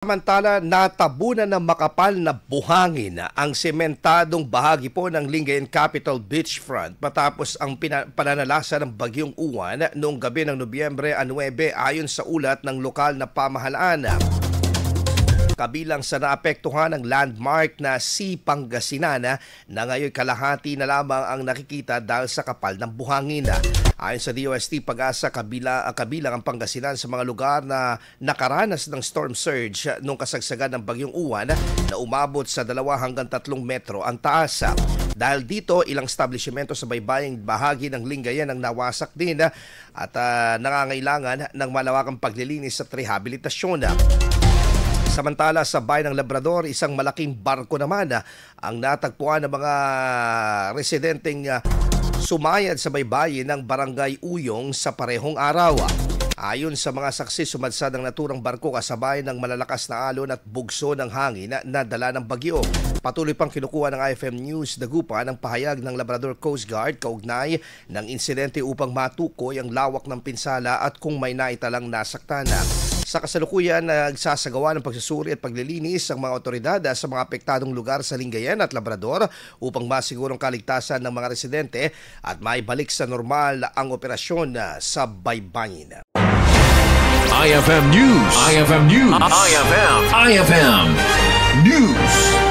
Samantala, natabunan ng makapal na buhangin ang sementadong bahagi po ng Lingayen Capital Beachfront matapos ang pananalasa ng Bagyong Uwan noong gabi ng Nobyembre 9 ayon sa ulat ng lokal na pamahalaan. Kabilang sa naapektuhan ng landmark na si Pangasinan na ngayon kalahati na lamang ang nakikita dahil sa kapal ng buhangin. Ayon sa DOST Pag-asa, kabilang ang Pangasinan sa mga lugar na nakaranas ng storm surge noong kasagsagan ng Bagyong Uwan na umabot sa 2 hanggang 3 metro ang taas. Dahil dito, ilang establishmento sa baybaying bahagi ng Lingayen ang nawasak din at nangangailangan ng malawakang paglilinis at rehabilitasyon. Samantala sa bayan ng Labrador, isang malaking barko naman ang natagpuan ng mga residenteng sumayad sa baybayin ng Barangay Uyong sa parehong araw. Ayon sa mga saksi, sumadsad ang naturang barko kasabay ng malalakas na alon at bugso ng hangin na dala ng bagyo. Patuloy pang kinukuha ng IFM News Dagupan ang pahayag ng Labrador Coast Guard kaugnay ng insidente upang matukoy ang lawak ng pinsala at kung may naitalang nasaktan. Sa kasalukuyan, nagsasagawa ng pagsusuri at paglilinis ang mga otoridad sa mga apektadong lugar sa Lingayen at Labrador upang masigurong kaligtasan ng mga residente at maibalik sa normal ang operasyon sa baybayin. IFM News. IFM News. IFM News.